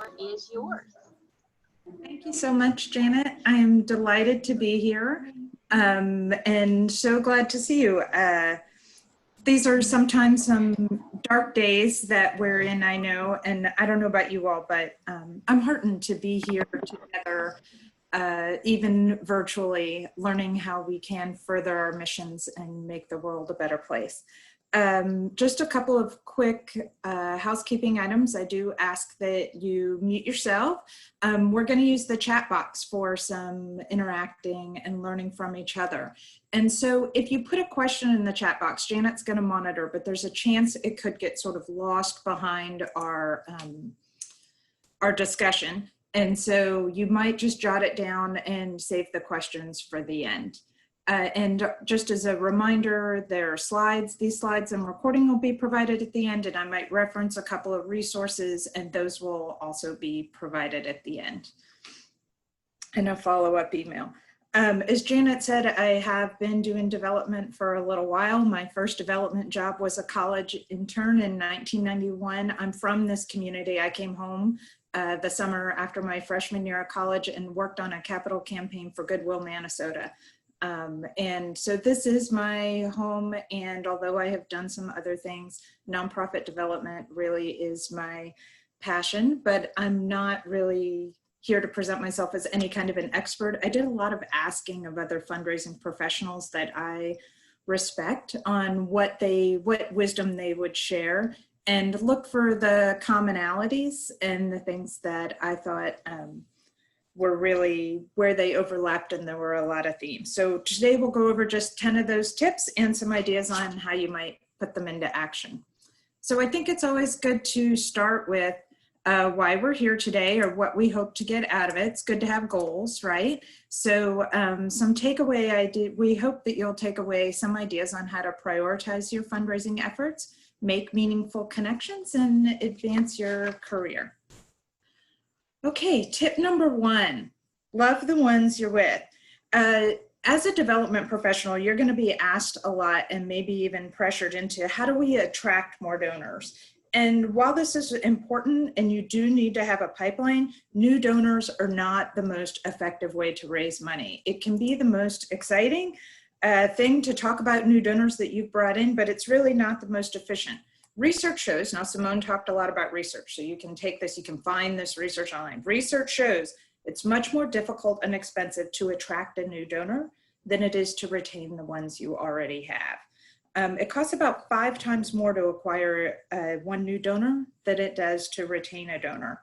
floor is yours. Thank you so much, Janet. I am delighted to be here and so glad to see you. These are sometimes some dark days that we're in, I know, and I don't know about you all, but I'm heartened to be here together, even virtually, learning how we can further our missions and make the world a better place. Just a couple of quick housekeeping items. I do ask that you mute yourself. We're going to use the chat box for some interacting and learning from each other. And so if you put a question in the chat box, Janet's going to monitor, but there's a chance it could get sort of lost behind our discussion. And so you might just jot it down and save the questions for the end. And just as a reminder, there are slides. These slides and recording will be provided at the end, and I might reference a couple of resources, and those will also be provided at the end. And a follow-up email. As Janet said, I have been doing development for a little while. My first development job was a college intern in 1991. I'm from this community. I came home the summer after my freshman year of college and worked on a capital campaign for Goodwill, Minnesota. And so this is my home, and although I have done some other things, nonprofit development really is my passion, but I'm not really here to present myself as any kind of an expert. I did a lot of asking of other fundraising professionals that I respect on what wisdom they would share, and look for the commonalities and the things that I thought were really where they overlapped, and there were a lot of themes. So today we'll go over just 10 of those tips and some ideas on how you might put them into action. So I think it's always good to start with why we're here today, or what we hope to get out of it. It's good to have goals, right? So some takeaway we hope that you'll take away some ideas on how to prioritize your fundraising efforts, make meaningful connections, and advance your career. Okay, tip number 1, love the ones you're with. As a development professional, you're going to be asked a lot and maybe even pressured into how do we attract more donors? And while this is important and you do need to have a pipeline, new donors are not the most effective way to raise money. It can be the most exciting thing to talk about new donors that you've brought in, but it's really not the most efficient. Research shows, now Simone talked a lot about research, so you can take this, you can find this research online. Research shows it's much more difficult and expensive to attract a new donor than it is to retain the ones you already have. It costs about 5 times more to acquire one new donor than it does to retain a donor.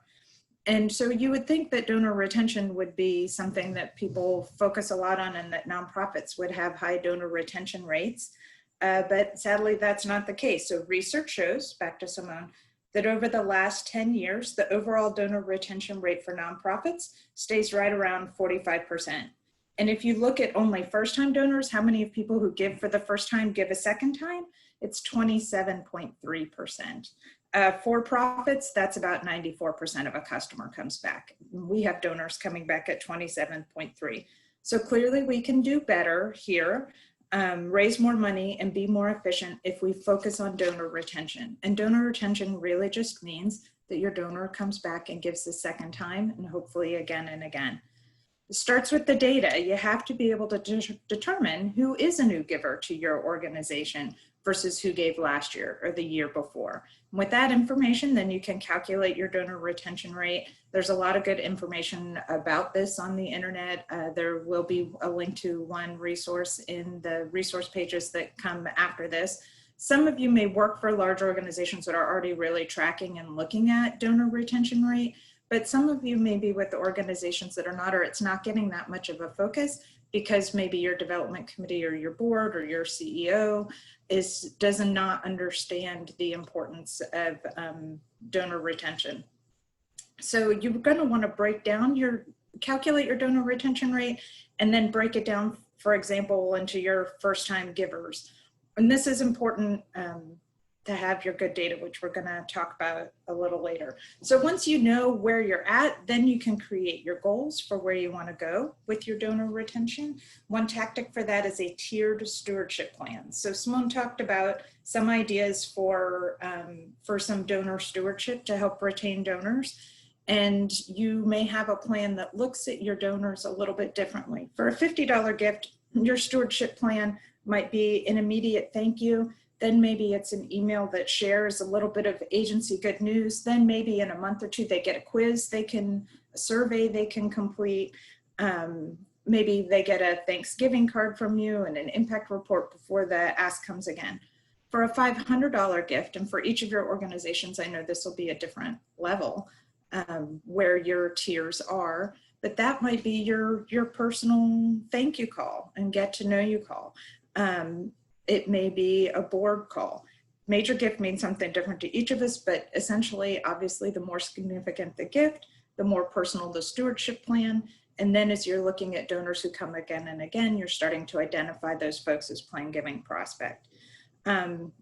And so you would think that donor retention would be something that people focus a lot on, and that nonprofits would have high donor retention rates. But sadly, that's not the case. So research shows, back to Simone, that over the last 10 years, the overall donor retention rate for nonprofits stays right around 45%. And if you look at only first-time donors, how many of people who give for the first time give a second time? It's 27.3%. For profits, that's about 94% of a customer comes back. We have donors coming back at 27.3. So clearly we can do better here. Raise more money and be more efficient if we focus on donor retention. And donor retention really just means that your donor comes back and gives the second time, and hopefully again and again. It starts with the data. You have to be able to determine who is a new giver to your organization versus who gave last year or the year before. And with that information, then you can calculate your donor retention rate. There's a lot of good information about this on the internet. There will be a link to one resource in the resource pages that come after this. Some of you may work for large organizations that are already really tracking and looking at donor retention rate, but some of you may be with organizations that are not, or it's not getting that much of a focus because maybe your development committee or your board or your CEO does not understand the importance of donor retention. So you're going to want to calculate your donor retention rate, and then break it down, for example, into your first-time givers. And this is important to have your good data, which we're going to talk about a little later. So once you know where you're at, then you can create your goals for where you want to go with your donor retention. One tactic for that is a tiered stewardship plan. So Simone talked about some ideas for some donor stewardship to help retain donors. And you may have a plan that looks at your donors a little bit differently. For a $50 gift, your stewardship plan might be an immediate thank you. Then maybe it's an email that shares a little bit of agency good news. Then maybe in a month or two, they get a quiz, a survey they can complete. Maybe they get a Thanksgiving card from you and an impact report before the ask comes again. For a $500 gift, and for each of your organizations, I know this will be a different level where your tiers are, but that might be your personal thank you call and get to know you call. It may be a board call. Major gift means something different to each of us, but essentially, obviously, the more significant the gift, the more personal the stewardship plan. And then as you're looking at donors who come again and again, you're starting to identify those folks as plan giving prospect.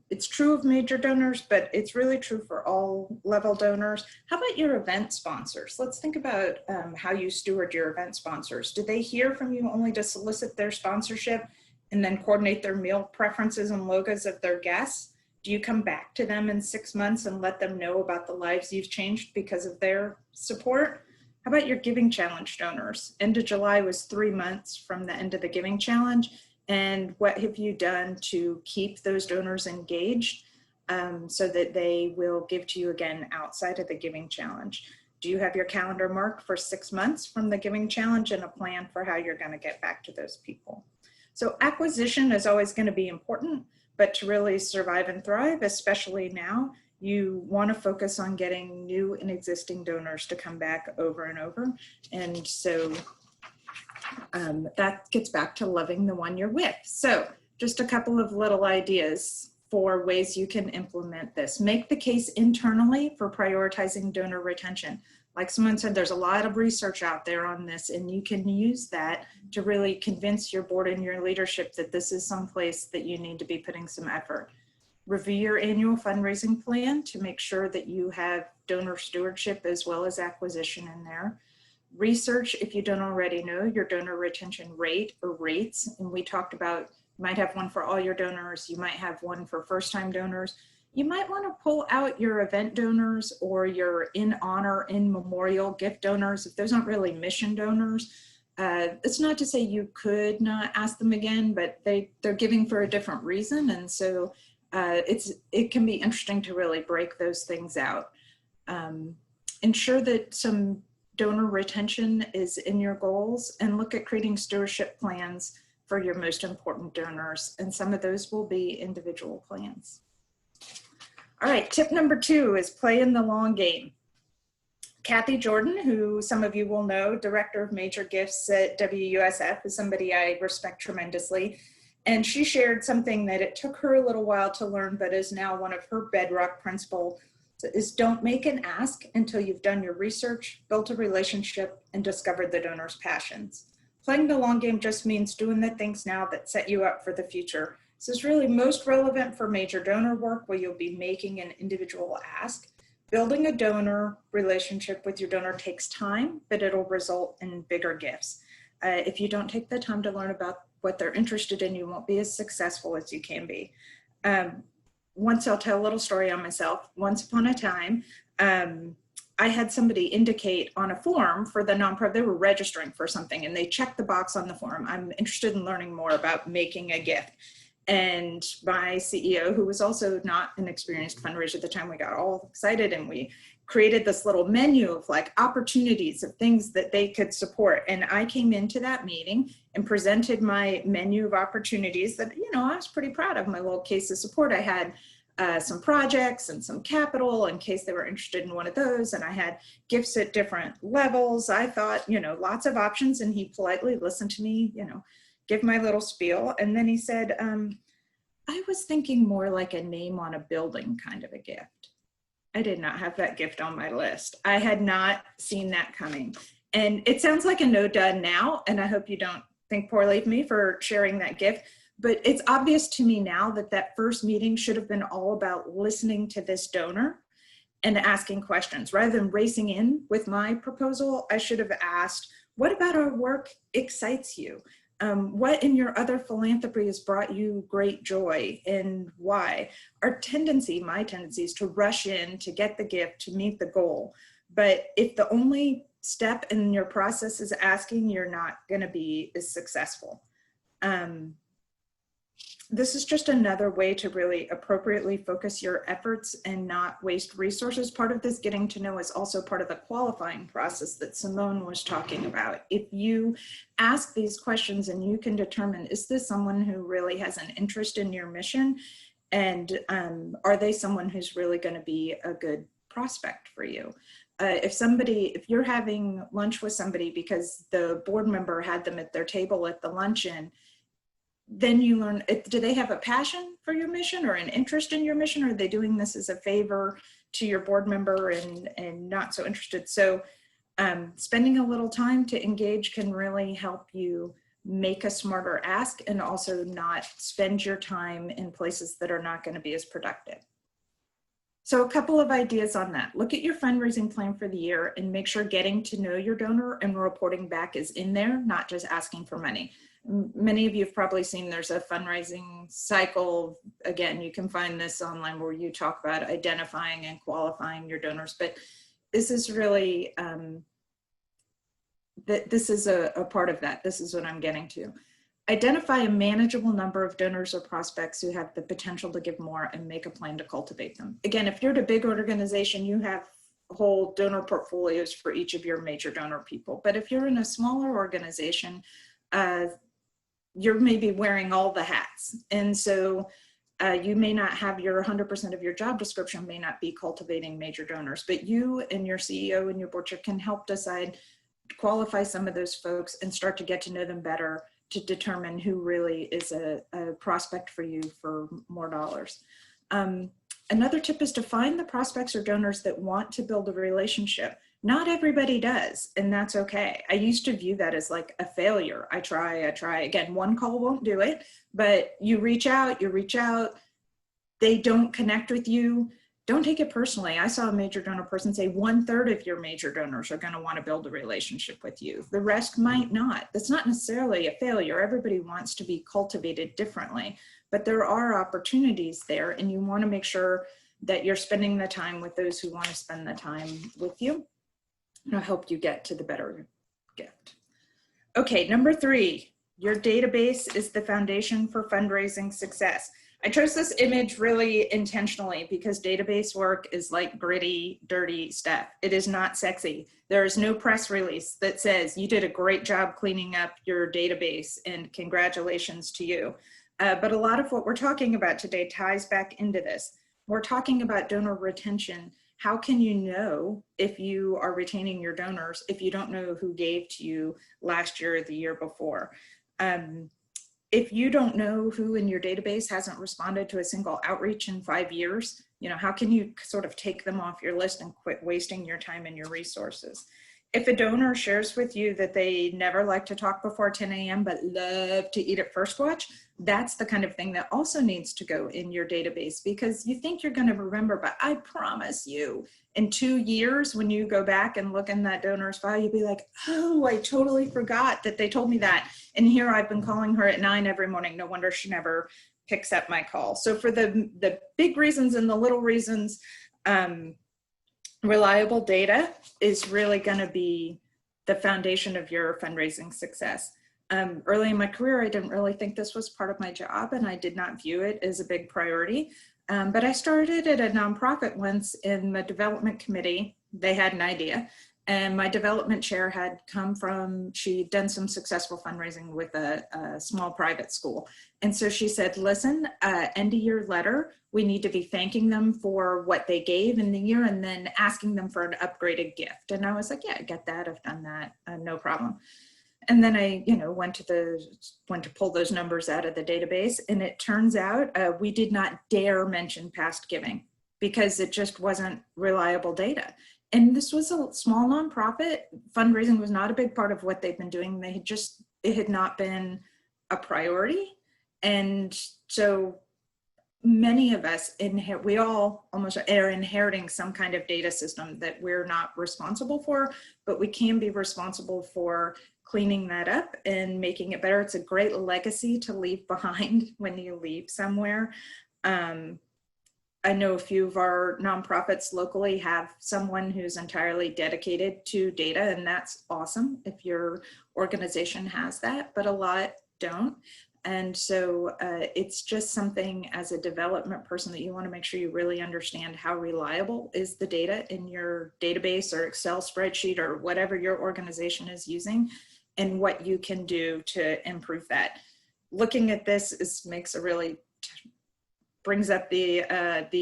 It's true of major donors, but it's really true for all level donors. How about your event sponsors? Let's think about how you steward your event sponsors. Do they hear from you only to solicit their sponsorship and then coordinate their meal preferences and logos of their guests? Do you come back to them in 6 months and let them know about the lives you've changed because of their support? How about your Giving Challenge donors? End of July was 3 months from the end of the Giving Challenge. And what have you done to keep those donors engaged so that they will give to you again outside of the Giving Challenge? Do you have your calendar marked for 6 months from the Giving Challenge and a plan for how you're going to get back to those people? So acquisition is always going to be important, but to really survive and thrive, especially now, you want to focus on getting new and existing donors to come back over and over. And so that gets back to loving the one you're with. So just a couple of little ideas for ways you can implement this. Make the case internally for prioritizing donor retention. Like someone said, there's a lot of research out there on this, and you can use that to really convince your board and your leadership that this is someplace that you need to be putting some effort. Review your annual fundraising plan to make sure that you have donor stewardship as well as acquisition in there. Research, if you don't already know, your donor retention rate or rates. And we talked about, you might have one for all your donors, you might have one for first-time donors. You might want to pull out your event donors or your in honor, in memorial gift donors. If those aren't really mission donors, it's not to say you could not ask them again, but they're giving for a different reason. And so it can be interesting to really break those things out. Ensure that some donor retention is in your goals, and look at creating stewardship plans for your most important donors. And some of those will be individual plans. All right, tip number 2 is play in the long game. Kathy Jordan, who some of you will know, Director of Major Gifts at WUSF, is somebody I respect tremendously. And she shared something that it took her a little while to learn, but is now one of her bedrock principles, is don't make an ask until you've done your research, built a relationship, and discovered the donor's passions. Playing the long game just means doing the things now that set you up for the future. This is really most relevant for major donor work where you'll be making an individual ask. Building a donor relationship with your donor takes time, but it'll result in bigger gifts. If you don't take the time to learn about what they're interested in, you won't be as successful as you can be. Once I'll tell a little story on myself. Once upon a time, I had somebody indicate on a form for the nonprofit, they were registering for something, and they checked the box on the form, I'm interested in learning more about making a gift. And my CEO, who was also not an experienced fundraiser at the time, we got all excited and we created this little menu of like opportunities of things that they could support. And I came into that meeting and presented my menu of opportunities that, you know, I was pretty proud of my little case of support. I had some projects and some capital in case they were interested in one of those. And I had gifts at different levels. I thought, you know, lots of options. And he politely listened to me, you know, give my little spiel. And then he said, I was thinking more like a name on a building kind of a gift. I did not have that gift on my list. I had not seen that coming. And it sounds like a no done now. And I hope you don't think poorly of me for sharing that gift. But it's obvious to me now that that first meeting should have been all about listening to this donor and asking questions. Rather than racing in with my proposal, I should have asked, what about our work excites you? What in your other philanthropy has brought you great joy, and why? My tendency is to rush in to get the gift, to meet the goal. But if the only step in your process is asking, you're not going to be as successful. This is just another way to really appropriately focus your efforts and not waste resources. Part of this getting to know is also part of the qualifying process that Simone was talking about. If you ask these questions and you can determine, is this someone who really has an interest in your mission? And are they someone who's really going to be a good prospect for you? If you're having lunch with somebody because the board member had them at their table at the luncheon, then you learn, do they have a passion for your mission or an interest in your mission? Or are they doing this as a favor to your board member and not so interested? So spending a little time to engage can really help you make a smarter ask and also not spend your time in places that are not going to be as productive. So a couple of ideas on that. Look at your fundraising plan for the year and make sure getting to know your donor and reporting back is in there, not just asking for money. Many of you have probably seen there's a fundraising cycle. Again, you can find this online where you talk about identifying and qualifying your donors, but this is really, this is a part of that. This is what I'm getting to. Identify a manageable number of donors or prospects who have the potential to give more and make a plan to cultivate them. Again, if you're at a big organization, you have whole donor portfolios for each of your major donor people. But if you're in a smaller organization, you're maybe wearing all the hats. And so you may not have your 100% of your job description may not be cultivating major donors, but you and your CEO and your board chair can help decide, qualify some of those folks and start to get to know them better to determine who really is a prospect for you for more dollars. Another tip is to find the prospects or donors that want to build a relationship. Not everybody does, and that's okay. I used to view that as like a failure. I try. Again, one call won't do it, but you reach out, they don't connect with you. Don't take it personally. I saw a major donor person say 1/3 of your major donors are going to want to build a relationship with you. The rest might not. That's not necessarily a failure. Everybody wants to be cultivated differently, but there are opportunities there, and you want to make sure that you're spending the time with those who want to spend the time with you. And I'll help you get to the better gift. Okay, number 3, your database is the foundation for fundraising success. I chose this image really intentionally because database work is like gritty, dirty stuff. It is not sexy. There is no press release that says you did a great job cleaning up your database and congratulations to you. But a lot of what we're talking about today ties back into this. We're talking about donor retention. How can you know if you are retaining your donors if you don't know who gave to you last year or the year before? If you don't know who in your database hasn't responded to a single outreach in 5 years, how can you sort of take them off your list and quit wasting your time and your resources? If a donor shares with you that they never like to talk before 10 a.m. but love to eat at First Watch, that's the kind of thing that also needs to go in your database, because you think you're going to remember, but I promise you, in 2 years, when you go back and look in that donor's file, you'll be like, oh, I totally forgot that they told me that. And here I've been calling her at 9 every morning. No wonder she never picks up my call. So for the big reasons and the little reasons, reliable data is really going to be the foundation of your fundraising success. Early in my career, I didn't really think this was part of my job, and I did not view it as a big priority. But I started at a nonprofit once in the development committee. They had an idea, and my development chair had come from, she'd done some successful fundraising with a small private school. And so she said, listen, end of year letter, we need to be thanking them for what they gave in the year and then asking them for an upgraded gift. And I was like, yeah, I get that. I've done that. No problem. And then I, went to pull those numbers out of the database. And it turns out we did not dare mention past giving because it just wasn't reliable data. And this was a small nonprofit. Fundraising was not a big part of what they've been doing. It had not been a priority. And so many of us, we all almost are inheriting some kind of data system that we're not responsible for, but we can be responsible for cleaning that up and making it better. It's a great legacy to leave behind when you leave somewhere. I know a few of our nonprofits locally have someone who's entirely dedicated to data, and that's awesome if your organization has that, but a lot don't. And so it's just something as a development person that you want to make sure you really understand how reliable is the data in your database or Excel spreadsheet or whatever your organization is using, and what you can do to improve that. Looking at this makes a really brings up the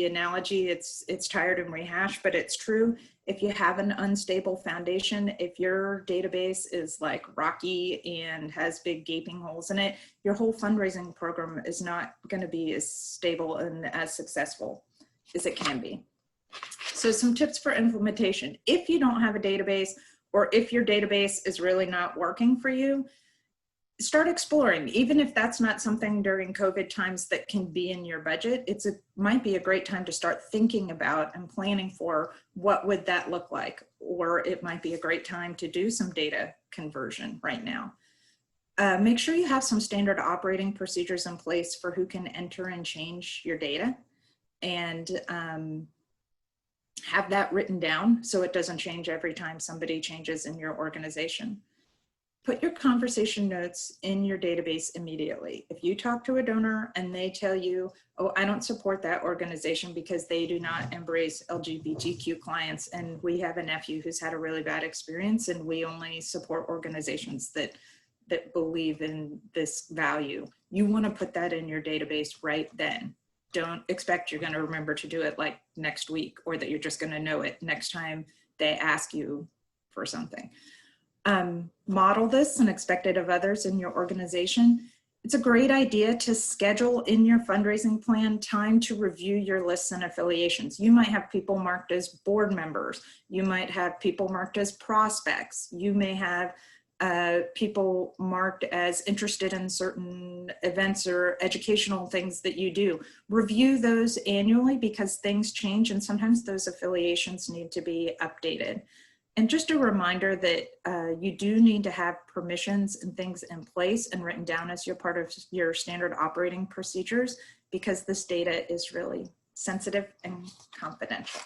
analogy. It's tired and rehashed, but it's true. If you have an unstable foundation, if your database is like rocky and has big gaping holes in it, your whole fundraising program is not going to be as stable and as successful as it can be. So some tips for implementation. If you don't have a database, or if your database is really not working for you, start exploring. Even if that's not something during COVID times that can be in your budget, might be a great time to start thinking about and planning for what would that look like. Or it might be a great time to do some data conversion right now. Make sure you have some standard operating procedures in place for who can enter and change your data, and have that written down so it doesn't change every time somebody changes in your organization. Put your conversation notes in your database immediately. If you talk to a donor and they tell you, oh, I don't support that organization because they do not embrace LGBTQ clients, and we have a nephew who's had a really bad experience, and we only support organizations that believe in this value. You want to put that in your database right then. Don't expect you're going to remember to do it like next week, or that you're just going to know it next time they ask you for something. Model this and expect it of others in your organization. It's a great idea to schedule in your fundraising plan time to review your lists and affiliations. You might have people marked as board members. You might have people marked as prospects. You may have people marked as interested in certain events or educational things that you do. Review those annually because things change, and sometimes those affiliations need to be updated. And just a reminder that you do need to have permissions and things in place and written down as your part of your standard operating procedures, because this data is really sensitive and confidential.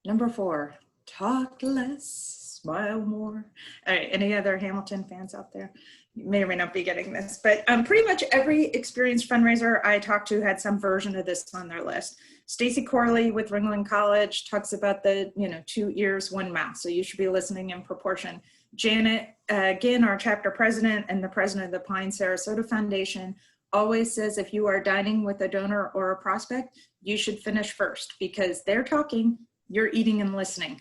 Number 4, talk less, smile more. All right, any other Hamilton fans out there? You may or may not be getting this, but pretty much every experienced fundraiser I talked to had some version of this on their list. Stacy Corley with Ringling College talks about the 2 ears, 1 mouth. So you should be listening in proportion. Janet, again, our chapter president and the president of the Pine Sarasota Foundation, always says if you are dining with a donor or a prospect, you should finish first, because they're talking, you're eating and listening.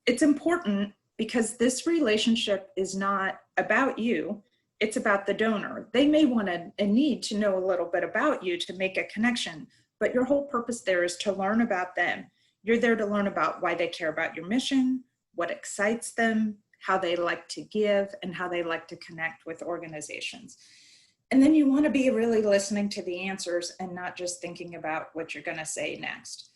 It's important because this relationship is not about you, it's about the donor. They may want a need to know a little bit about you to make a connection, but your whole purpose there is to learn about them. You're there to learn about why they care about your mission, what excites them, how they like to give, and how they like to connect with organizations. And then you want to be really listening to the answers and not just thinking about what you're going to say next.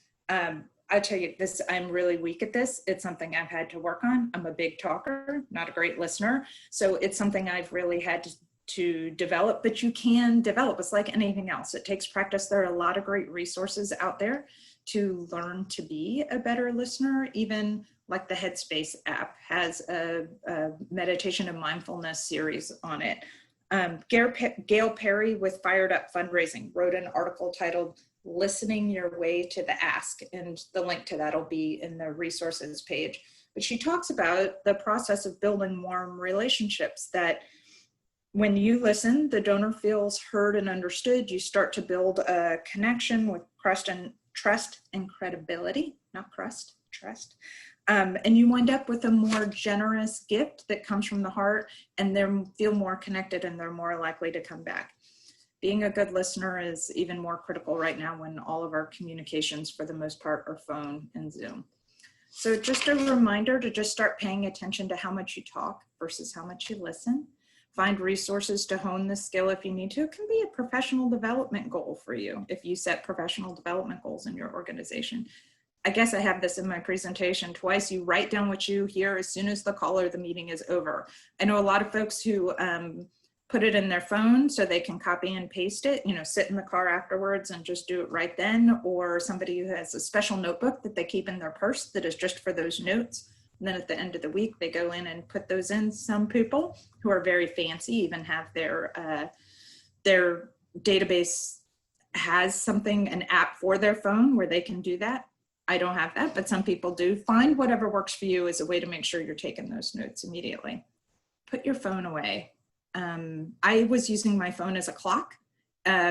I tell you this, I'm really weak at this. It's something I've had to work on. I'm a big talker, not a great listener. So it's something I've really had to develop, but you can develop. It's like anything else. It takes practice. There are a lot of great resources out there to learn to be a better listener. Even like the Headspace app has a meditation and mindfulness series on it. Gail Perry with Fired Up Fundraising wrote an article titled Listening Your Way to the Ask, and the link to that will be in the resources page. But she talks about the process of building warm relationships, that when you listen, the donor feels heard and understood. You start to build a connection with trust and credibility, not crust, trust. And you wind up with a more generous gift that comes from the heart, and they feel more connected and they're more likely to come back. Being a good listener is even more critical right now when all of our communications for the most part are phone and Zoom. So just a reminder to just start paying attention to how much you talk versus how much you listen. Find resources to hone the skill if you need to. It can be a professional development goal for you if you set professional development goals in your organization. I guess I have this in my presentation twice. You write down what you hear as soon as the call or the meeting is over. I know a lot of folks who put it in their phone so they can copy and paste it, you know, sit in the car afterwards and just do it right then, or somebody who has a special notebook that they keep in their purse that is just for those notes. And then at the end of the week, they go in and put those in. Some people who are very fancy even have their database has something, an app for their phone where they can do that. I don't have that, but some people do. Find whatever works for you as a way to make sure you're taking those notes immediately. Put your phone away. I was using my phone as a clock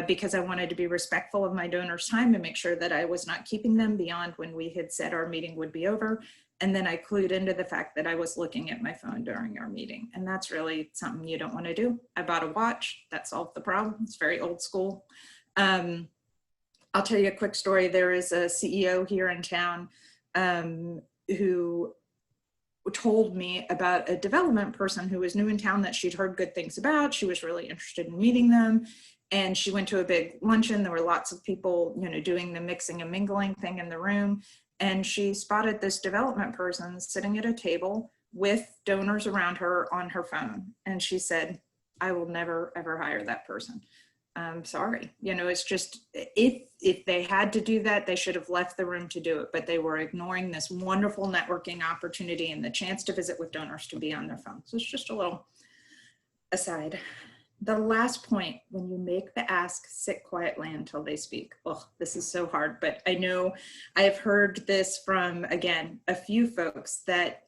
because I wanted to be respectful of my donors' time and make sure that I was not keeping them beyond when we had said our meeting would be over. And then I clued into the fact that I was looking at my phone during our meeting. And that's really something you don't want to do. I bought a watch. That solved the problem. It's very old school. I'll tell you a quick story. There is a CEO here in town who told me about a development person who was new in town that she'd heard good things about. She was really interested in meeting them. And she went to a big luncheon. There were lots of people, you know, doing the mixing and mingling thing in the room. And she spotted this development person sitting at a table with donors around her on her phone. And she said, I will never, ever hire that person. I'm sorry. You know, it's just, if they had to do that, they should have left the room to do it, but they were ignoring this wonderful networking opportunity and the chance to visit with donors to be on their phone. So it's just a little aside. The last point, when you make the ask, sit quietly until they speak. Oh, this is so hard, but I know I have heard this from, again, a few folks that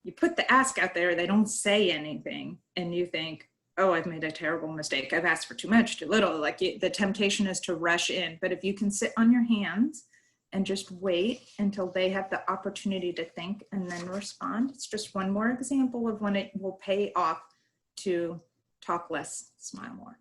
you put the ask out there, they don't say anything, and you think, oh, I've made a terrible mistake. I've asked for too much, too little. Like the temptation is to rush in. But if you can sit on your hands and just wait until they have the opportunity to think and then respond, it's just one more example of when it will pay off to talk less, smile more.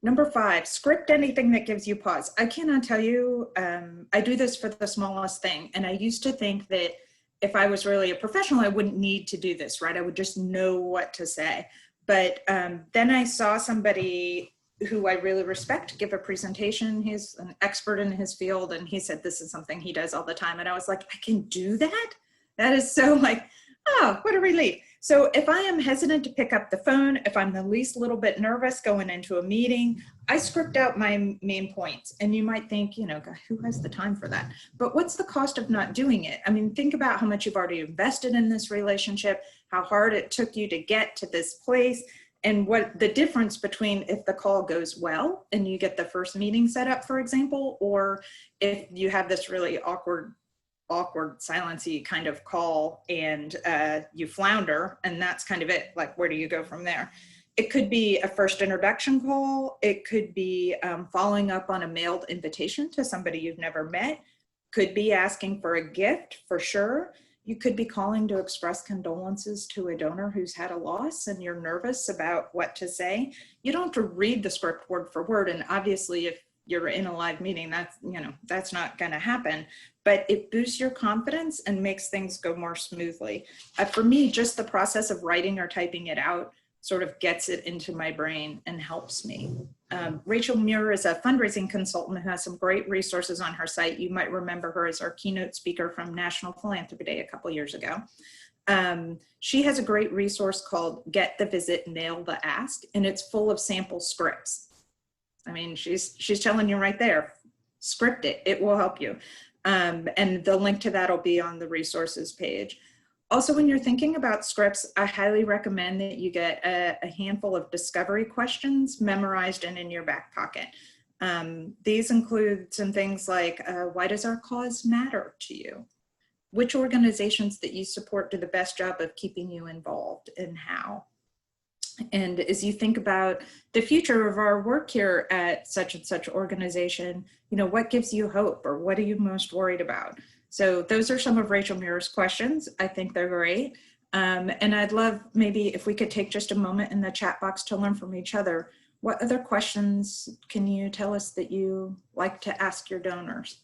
Number 5, script anything that gives you pause. I cannot tell you, I do this for the smallest thing. And I used to think that if I was really a professional, I wouldn't need to do this, right? I would just know what to say. But then I saw somebody who I really respect give a presentation. He's an expert in his field. And he said, this is something he does all the time. And I was like, I can do that? That is so like, oh, what a relief. So if I am hesitant to pick up the phone, if I'm the least little bit nervous going into a meeting, I script out my main points. And you might think, you know, God, who has the time for that? But what's the cost of not doing it? I mean, think about how much you've already invested in this relationship, how hard it took you to get to this place, and what the difference between if the call goes well and you get the first meeting set up, for example, or if you have this really awkward silency kind of call and you flounder, and that's kind of it. Like, where do you go from there? It could be a first introduction call. It could be following up on a mailed invitation to somebody you've never met. Could be asking for a gift, for sure. You could be calling to express condolences to a donor who's had a loss and you're nervous about what to say. You don't have to read the script word for word. And obviously, if you're in a live meeting, that's, you know, that's not going to happen, but it boosts your confidence and makes things go more smoothly. For me, just the process of writing or typing it out sort of gets it into my brain and helps me. Rachel Muir is a fundraising consultant who has some great resources on her site. You might remember her as our keynote speaker from National Philanthropy Day a couple years ago. She has a great resource called Get the Visit, Nail the Ask, and it's full of sample scripts. I mean, she's telling you right there, script it, it will help you. And the link to that will be on the resources page. Also, when you're thinking about scripts, I highly recommend that you get a handful of discovery questions memorized and in your back pocket. These include some things like, why does our cause matter to you? Which organizations that you support do the best job of keeping you involved, and how? And as you think about the future of our work here at such and such organization, you know, what gives you hope, or what are you most worried about? So those are some of Rachel Muir's questions. I think they're great. And I'd love maybe if we could take just a moment in the chat box to learn from each other. What other questions can you tell us that you like to ask your donors?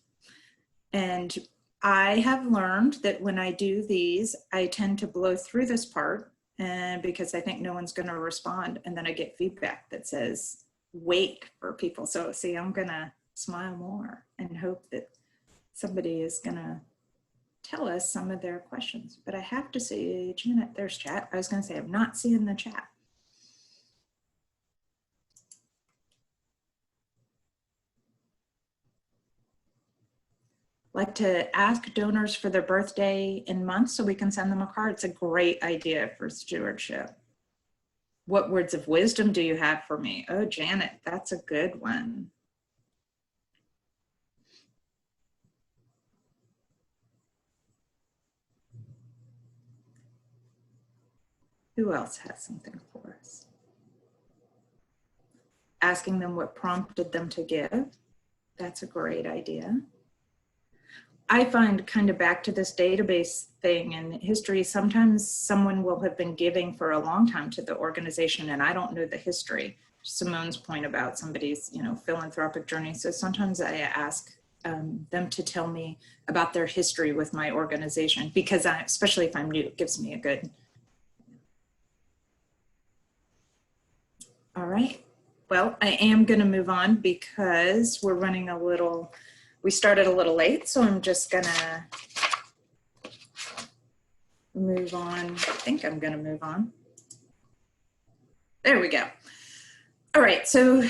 And I have learned that when I do these, I tend to blow through this part, and because I think no one's going to respond. And then I get feedback that says, wait for people. So see, I'm going to smile more and hope that somebody is going to tell us some of their questions. But I have to say, Janet, there's chat. I was going to say, I'm not seeing the chat. like to ask donors for their birthday and month so we can send them a card. It's a great idea for stewardship. What words of wisdom do you have for me? Oh, Janet, that's a good one. Who else has something for us? Asking them what prompted them to give. That's a great idea. I find, kind of back to this database thing in history, sometimes someone will have been giving for a long time to the organization and I don't know the history. Simone's point about somebody's, philanthropic journey. So sometimes I ask them to tell me about their history with my organization, because especially if I'm new, it gives me a good. All right. Well, I am going to move on because we're running we started a little late, so I'm just going to move on. I think I'm going to move on. There we go. All right, so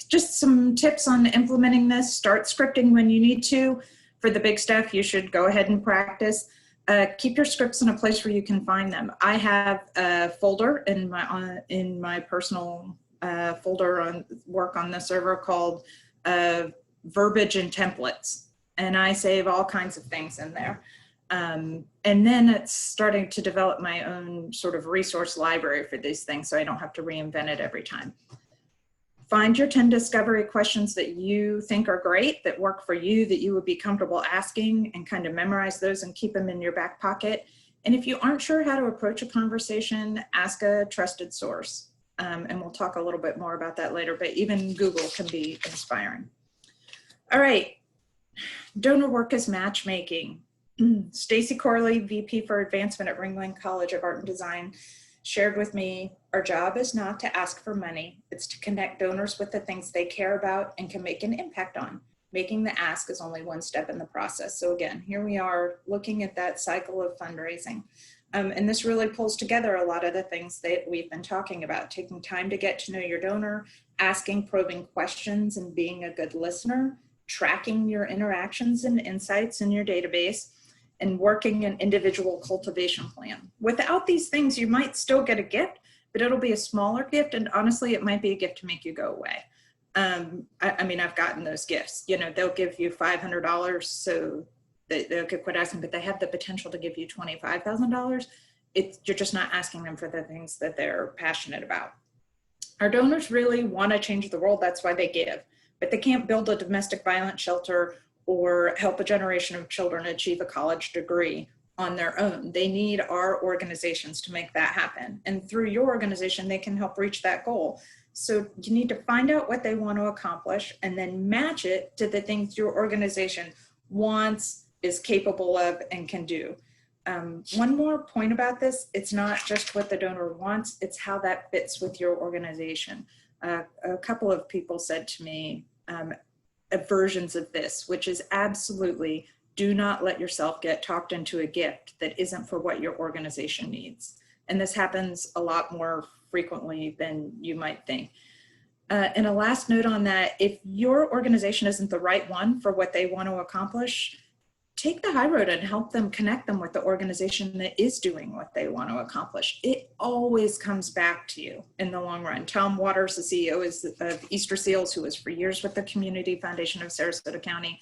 just some tips on implementing this. Start scripting when you need to. For the big stuff, you should go ahead and practice. Keep your scripts in a place where you can find them. I have a folder in my personal folder on work on the server called verbiage and templates, and I save all kinds of things in there. And then it's starting to develop my own sort of resource library for these things, so I don't have to reinvent it every time. Find your 10 discovery questions that you think are great, that work for you, that you would be comfortable asking, and kind of memorize those and keep them in your back pocket. And if you aren't sure how to approach a conversation, ask a trusted source. And we'll talk a little bit more about that later, but even Google can be inspiring. All right, donor work is matchmaking. Stacy Corley, VP for Advancement at Ringling College of Art and Design, shared with me, our job is not to ask for money, it's to connect donors with the things they care about and can make an impact on. Making the ask is only one step in the process. So again, here we are looking at that cycle of fundraising. And this really pulls together a lot of the things that we've been talking about, taking time to get to know your donor, asking probing questions and being a good listener, tracking your interactions and insights in your database, and working an individual cultivation plan. Without these things, you might still get a gift, but it'll be a smaller gift, and honestly, it might be a gift to make you go away. I mean, I've gotten those gifts. They'll give you $500 so they'll quit asking, but they have the potential to give you $25,000. You're just not asking them for the things that they're passionate about. Our donors really want to change the world. That's why they give, but they can't build a domestic violence shelter or help a generation of children achieve a college degree on their own. They need our organizations to make that happen. And through your organization, they can help reach that goal. So you need to find out what they want to accomplish and then match it to the things your organization wants, is capable of, and can do. One more point about this, it's not just what the donor wants, it's how that fits with your organization. A couple of people said to me, versions of this, which is absolutely, do not let yourself get talked into a gift that isn't for what your organization needs. And this happens a lot more frequently than you might think. And a last note on that, if your organization isn't the right one for what they want to accomplish, take the high road and help them, connect them with the organization that is doing what they want to accomplish. It always comes back to you in the long run. Tom Waters, the CEO of Easter Seals, who was for years with the Community Foundation of Sarasota County,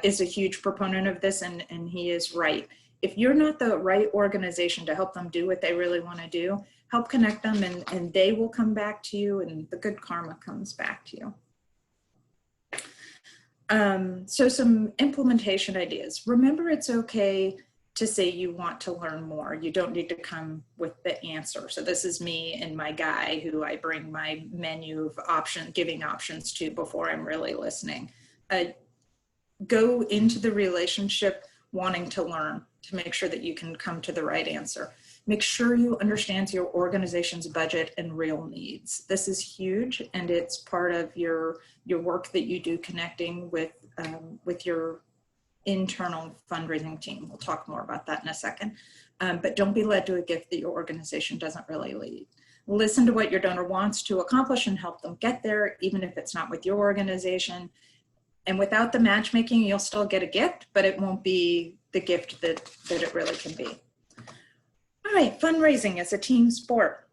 is a huge proponent of this, and he is right. If you're not the right organization to help them do what they really want to do, help connect them and they will come back to you, and the good karma comes back to you. So some implementation ideas. Remember, it's okay to say you want to learn more. You don't need to come with the answer. So this is me and my guy who I bring my menu of giving options to before I'm really listening. Go into the relationship wanting to learn to make sure that you can come to the right answer. Make sure you understand your organization's budget and real needs. This is huge, and it's part of your work that you do connecting with your internal fundraising team. We'll talk more about that in a second. But don't be led to a gift that your organization doesn't really lead. Listen to what your donor wants to accomplish and help them get there, even if it's not with your organization. And without the matchmaking, you'll still get a gift, but it won't be the gift that it really can be. All right, fundraising is a team sport.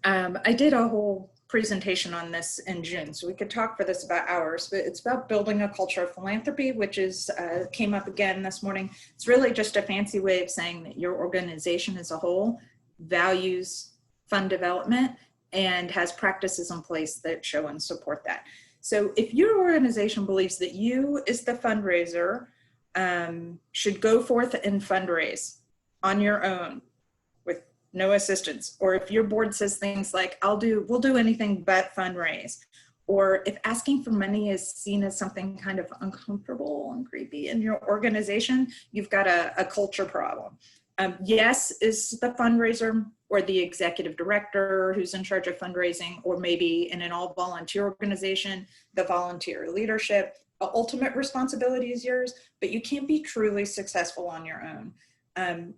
I did a whole presentation on this in June, so we could talk for this about hours, but it's about building a culture of philanthropy, which is came up again this morning. It's really just a fancy way of saying that your organization as a whole values fund development and has practices in place that show and support that. So if your organization believes that you as the fundraiser should go forth and fundraise on your own with no assistance, or if your board says things like, we'll do anything but fundraise, or if asking for money is seen as something kind of uncomfortable and creepy in your organization, you've got a culture problem. Yes, is the fundraiser or the executive director who's in charge of fundraising, or maybe in an all volunteer organization, the volunteer leadership. The ultimate responsibility is yours, but you can't be truly successful on your own.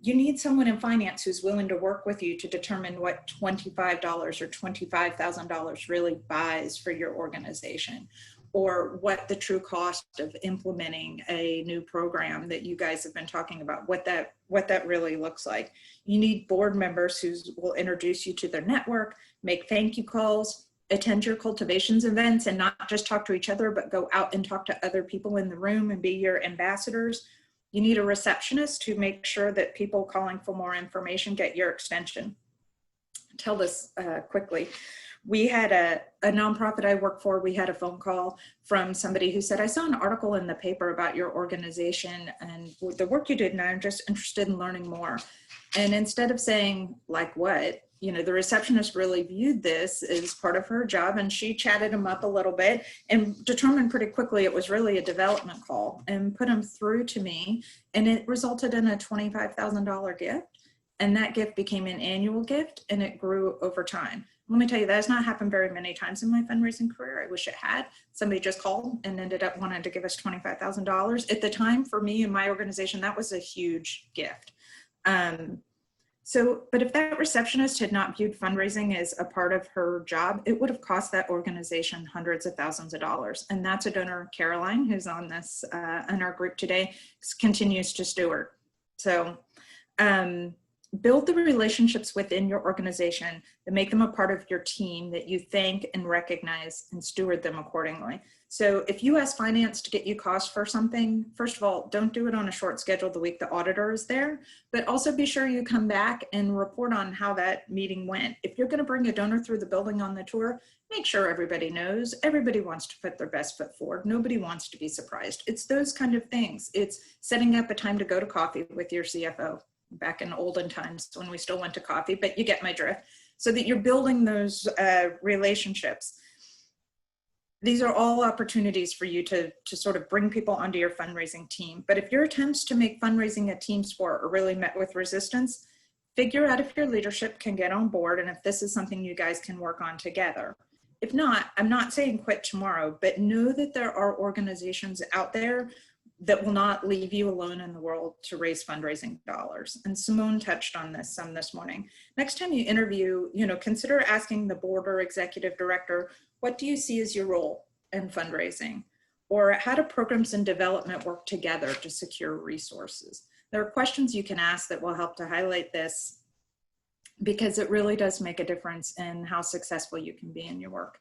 You need someone in finance who's willing to work with you to determine what $25 or $25,000 really buys for your organization, or what the true cost of implementing a new program that you guys have been talking about, what that really looks like. You need board members who will introduce you to their network, make thank you calls, attend your cultivations events, and not just talk to each other, but go out and talk to other people in the room and be your ambassadors. You need a receptionist to make sure that people calling for more information get your extension. I'll tell this quickly. We had a nonprofit I work for, we had a phone call from somebody who said, I saw an article in the paper about your organization and the work you did, and I'm just interested in learning more. And instead of saying, like what, the receptionist really viewed this as part of her job, and she chatted him up a little bit and determined pretty quickly it was really a development call, and put him through to me, and it resulted in a $25,000 gift. And that gift became an annual gift, and it grew over time. Let me tell you, that has not happened very many times in my fundraising career. I wish it had. Somebody just called and ended up wanting to give us $25,000. At the time, for me and my organization, that was a huge gift. But if that receptionist had not viewed fundraising as a part of her job, it would have cost that organization hundreds of thousands of dollars. And that's a donor, Caroline, who's on this in our group today, continues to steward. So build the relationships within your organization that make them a part of your team, that you thank and recognize and steward them accordingly. So if you ask finance to get you costs for something, first of all, don't do it on a short schedule the week the auditor is there, but also be sure you come back and report on how that meeting went. If you're going to bring a donor through the building on the tour, make sure everybody knows. Everybody wants to put their best foot forward. Nobody wants to be surprised. It's those kind of things. It's setting up a time to go to coffee with your CFO. Back in olden times when we still went to coffee, but you get my drift, so that you're building those relationships. These are all opportunities for you to sort of bring people onto your fundraising team. But if your attempts to make fundraising a team sport are really met with resistance, figure out if your leadership can get on board and if this is something you guys can work on together. If not, I'm not saying quit tomorrow, but know that there are organizations out there that will not leave you alone in the world to raise fundraising dollars. And Simone touched on this some this morning. Next time you interview, consider asking the board or executive director, what do you see as your role in fundraising? Or how do programs and development work together to secure resources? There are questions you can ask that will help to highlight this, because it really does make a difference in how successful you can be in your work.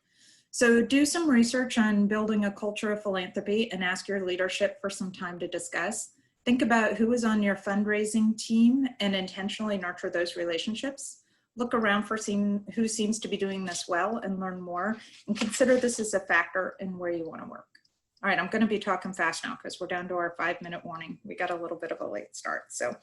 So do some research on building a culture of philanthropy and ask your leadership for some time to discuss. Think about who is on your fundraising team and intentionally nurture those relationships. Look around for who seems to be doing this well and learn more, and consider this as a factor in where you want to work. All right, I'm going to be talking fast now because we're down to our 5-minute warning. We got a little bit of a late start. So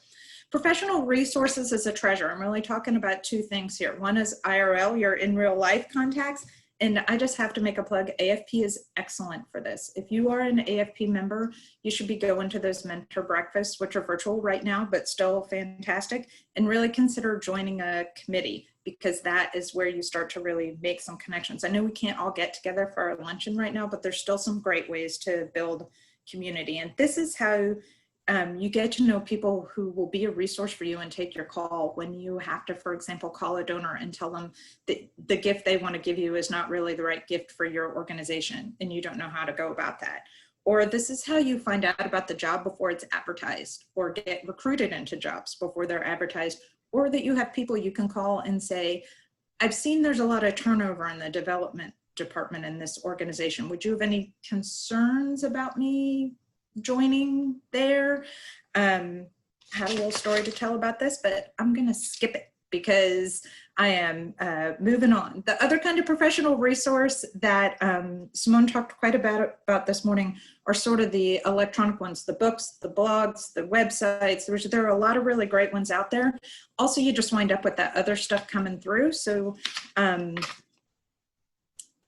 professional resources is a treasure. I'm really talking about two things here. One is IRL, your in real life contacts. And I just have to make a plug. AFP is excellent for this. If you are an AFP member, you should be going to those mentor breakfasts, which are virtual right now, but still fantastic. And really consider joining a committee, because that is where you start to really make some connections. I know we can't all get together for a luncheon right now, but there's still some great ways to build community. And this is how you get to know people who will be a resource for you and take your call when you have to, for example, call a donor and tell them that the gift they want to give you is not really the right gift for your organization and you don't know how to go about that. or this is how you find out about the job before it's advertised, or get recruited into jobs before they're advertised, or that you have people you can call and say, I've seen there's a lot of turnover in the development department in this organization. Would you have any concerns about me joining there? Had a little story to tell about this, but I'm gonna skip it because I am moving on. The other kind of professional resource that Simone talked quite about this morning are sort of the electronic ones, the books, the blogs, the websites. There are a lot of really great ones out there. Also, you just wind up with that other stuff coming through. So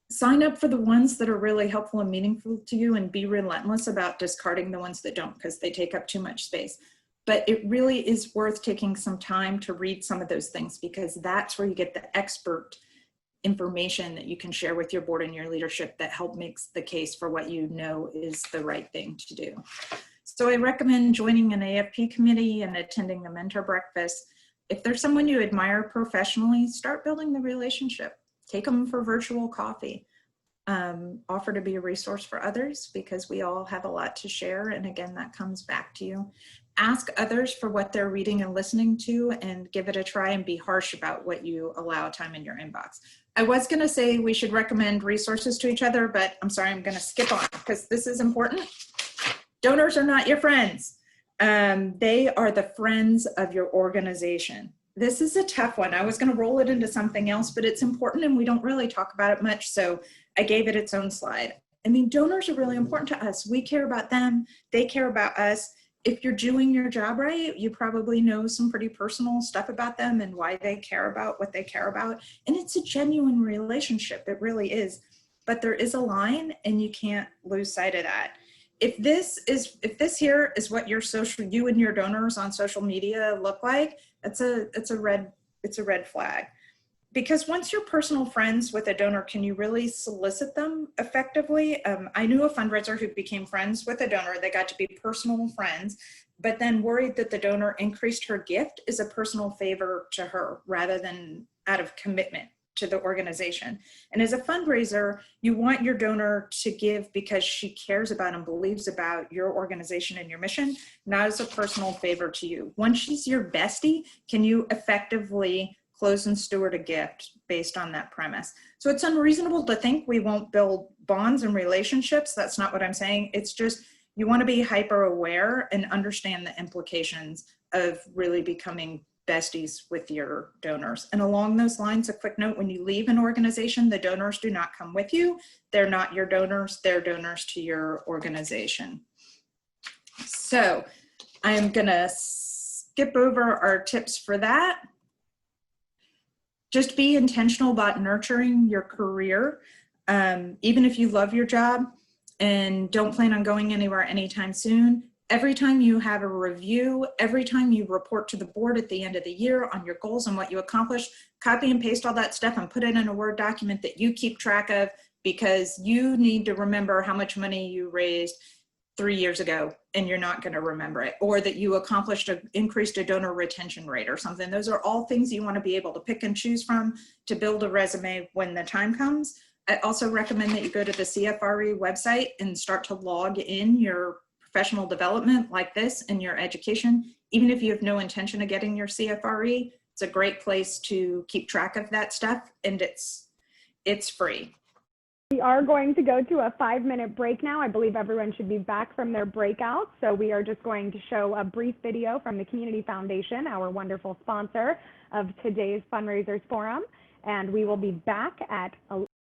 sign up for the ones that are really helpful and meaningful to you, and be relentless about discarding the ones that don't, because they take up too much space. But it really is worth taking some time to read some of those things, because that's where you get the expert information that you can share with your board and your leadership that help makes the case for what you know is the right thing to do. So I recommend joining an AFP committee and attending the mentor breakfast. If there's someone you admire professionally, start building the relationship. Take them for virtual coffee. Offer to be a resource for others, because we all have a lot to share. And again, that comes back to you. Ask others for what they're reading and listening to, and give it a try, and be harsh about what you allow time in your inbox. I was going to say we should recommend resources to each other, but I'm sorry, I'm going to skip on because this is important. Donors are not your friends. They are the friends of your organization. This is a tough one. I was going to roll it into something else, but it's important and we don't really talk about it much. So I gave it its own slide. I mean, donors are really important to us. We care about them. They care about us. If you're doing your job right, you probably know some pretty personal stuff about them and why they care about what they care about. And it's a genuine relationship. It really is. But there is a line, and you can't lose sight of that. If this here is what you and your donors on social media look like, it's a red flag. Because once you're personal friends with a donor, can you really solicit them effectively? I knew a fundraiser who became friends with a donor. They got to be personal friends, but then worried that the donor increased her gift as a personal favor to her rather than out of commitment to the organization. And as a fundraiser, you want your donor to give because she cares about and believes about your organization and your mission, not as a personal favor to you. Once she's your bestie, can you effectively close and steward a gift based on that premise? So it's unreasonable to think we won't build bonds and relationships. That's not what I'm saying. It's just, you want to be hyper aware and understand the implications of really becoming besties with your donors. And along those lines, a quick note: when you leave an organization, the donors do not come with you. They're not your donors, they're donors to your organization. So I'm gonna skip over our tips for that. Just be intentional about nurturing your career. Even if you love your job and don't plan on going anywhere anytime soon, every time you have a review, every time you report to the board at the end of the year on your goals and what you accomplished, copy and paste all that stuff and put it in a Word document that you keep track of, because you need to remember how much money you raised 3 years ago and you're not going to remember it, or that you increased a donor retention rate or something. Those are all things you want to be able to pick and choose from to build a resume when the time comes. I also recommend that you go to the CFRE website and start to log in your professional development like this in your education. Even if you have no intention of getting your CFRE, it's a great place to keep track of that stuff, and it's free. We are going to go to a 5-minute break now. I believe everyone should be back from their breakout. So we are just going to show a brief video from the Community Foundation, our wonderful sponsor of today's Fundraisers Forum. And we will be back at